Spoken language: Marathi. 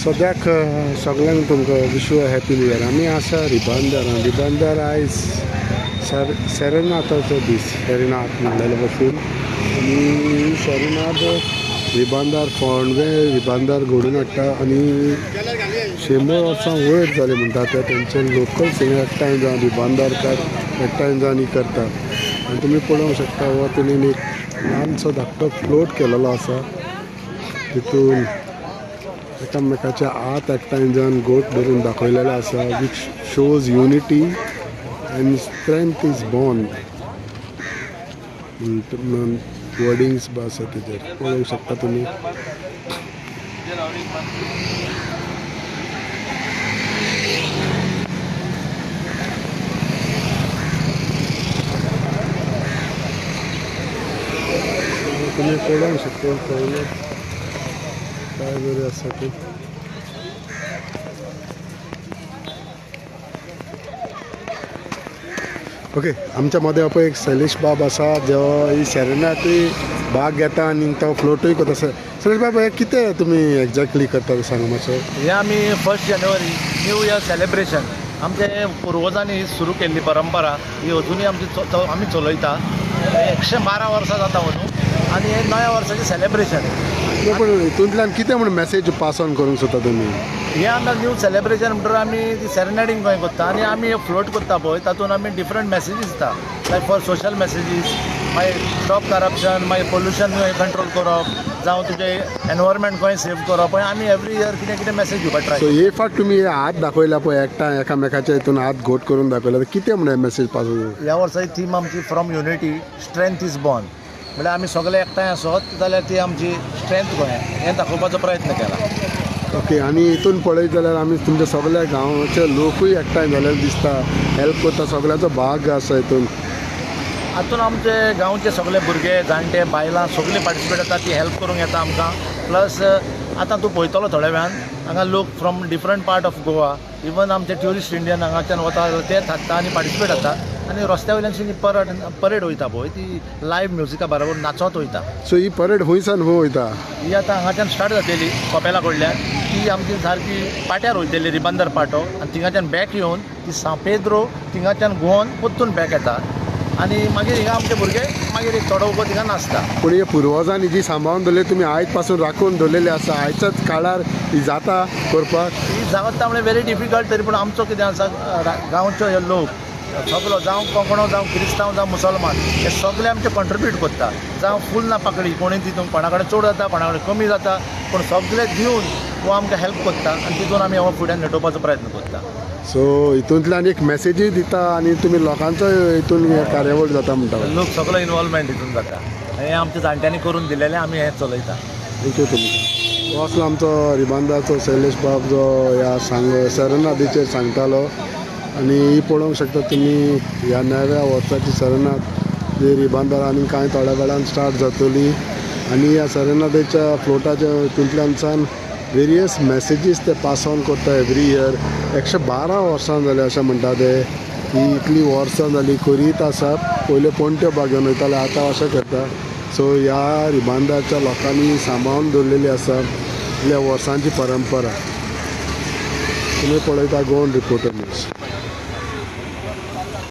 सद्याक सगळ्यांक तुमकां विशू हॅपी न्यू इयर. आमी आसा रिबांदार आयज सेरेनाथाचो दीस, सेरेनाथ म्हणलेले भशेन. आनी सेरेनाथ रिबांदार फोंडवे रिबांदार घडोवन हाडटा आनी 100 वर्सां वयर जाली म्हणटा ते तेंचे लोकल सिंगर एकठांय जावन रिबांदारकार एकठांय जावन ही करता. आनी तुमी पळोवंक शकता हो तेणीन एक ल्हानसो धाकटो फ्लोट केलेलो आसा. तितून एकामेकाचे हात एकठांय जावन गोट धरून दाखयलेलो आसा, which shows unity and strength is born. Wordings बा आसा तेजेर पळोवंक शकता तुमी. तुमी पळोवंक शकता पयले काय बरें आसा ते. ओके, आमच्या मदें हो पळय एक शैलेश बाब आसा जो ही सेरेनाथूय भाग घेता आनी तो फ्लोटूय करता. शैलेश बाब, हे कितें तुमी एक्झॅक्टली करता सांगा मातसो. हे आमी 1 जानेवारी न्यू इयर सेलेब्रेशन आमचे पुर्वजांनी सुरू केल्ली परंपरा ही अजुनूय आमी चलयता. 112 वर्सां जाता म्हणून आनी हे नव्या वर्साचें सेलेब्रेशन. पूण हितूंतल्यान कितें म्हण मॅसेज पास ऑन करूंक सोदता तुमी? हे आमकां न्यू सेलेब्रेशन म्हणटकर आमी ती सेरेनाडींग खंय करता आनी आमी फ्लोट करता पळय तातूंत आमी डिफरंट मॅसेजीस दिता. लायक फॉर सोशल मॅसेजीस, मागीर स्टॉप करप्शन, मागीर पोल्युशन खंय कंट्रोल करप, जावं तुजें एनवायरमेंट खंय सेव करप. आमी एवरी इयर कितें कितें मॅसेज दिवपाक ट्राय. सो हे फावट तुमी हात दाखयला पळय एकठांय एकामेकाच्या हितून हात घोट करून दाखयला, कितें म्हणून मॅसेज पास? ह्या वर्साची थीम आमची from unity strength is born. म्हळ्यार आमी सगळे एकठांय आसत जाल्यार ती आमची स्ट्रेंथ खंय हें दाखोवपाचो प्रयत्न केला. ओके, आनी हितून पळयत जाल्यार आमी तुमच्या सगळ्या गांवाचे लोकूय एकठांय जाल्यार दिसता, हेल्प करता, सगळ्याचो भाग आसा हितून. हातून आमचे गांवचे सगळे भुरगे जाणटे बायलां सगळीं पार्टिसिपेट जाता, ती हेल्प करूंक येता आमकां. प्लस आतां तूं पळयतलो थोड्या वेळान हांगा लोक from different part of Goa, even आमचे ट्युरिस्ट इंडियन हांगाच्यान वता ते थाकता आनी पार्टिसिपेट जाता. आनी रस्त्या वयल्यानशी परेड वयता पळय ती लायव्ह म्युजिका बरोबर नाचत वयता. सो ही परेड खंयसान खंय वयता? ही आतां हांगाच्यान स्टार्ट जातली कपेला कडल्यान. ती आमची सारकी पाट्यार वयतली रिबांदार पाटो आनी थिंगाच्यान बॅक येवन ती सान पेद्रो थिंगाच्यान घुंवन परतून बॅक येता. आनी मागीर हिंगा आमचे भुरगे मागीर एक थोडो वगत हिंगा नाचता. पूण हे पुर्वजांनी जी सांबाळून दवरली तुमी आयज पासून राखून दवरलेली आसा, आयच्याच काळार ही जाता करपाक? ही जाता म्हणजे व्हेरी डिफिकल्ट. तरी पूण आमचो कितें आसा गांवच्यो हे लोक सगळो जावं कोंकणो जावं क्रिस्तांव जावं मुसलमान हे सगळे आमचे कॉन्ट्रिब्यूट करता. जावं फूल ना पाकळी कोणी तितून कोणा कडेन चड जाता कोणा कडेन कमी जाता, पूण सगळे दिवन वो आमकां हेल्प करता आनी तितून आमी हो फुड्यान नेटोवपाचो प्रयत्न करता. सो हितूंतल्यान एक मॅसेजूय दिता आनी तुमी लोकांचो हितून कार्यावळ जाता म्हणटा. लोक सगळो इनवॉल्वमेंट हितून जाता. हें आमच्या जाणट्यांनी करून दिलेलें आमी हें चलयता. थँक्यू तुमकां. हो असलो आमचो रिबांदाचो शैलेश बाब जो ह्या सेरेनाथीचेर सांगतालो. आनी ही पळोवंक शकता तुमी ह्या नव्या वर्साची सेरेनाथ जी रिबांदार आनी कांय थोड्या वेळान स्टार्ट जातली. आनी ह्या सेरेनाथीच्या फ्लोटाच्या हितूंतल्यान वेरियस मॅसेजीस ते पास ऑन करता एवरी इयर. 112 वर्सां जाली अशें म्हणटा ते. ही इतली वर्सां जाली करीत आसा. पयले पणट्यो भाग घेवन वयताले, आतां अशें करता. सो ह्या रिबांदाच्या लोकांनी सांबाळून दवरलेली आसा इतल्या वर्सांची परंपरा. तुमी पळयता गोवन रिपोर्टर न्यूज.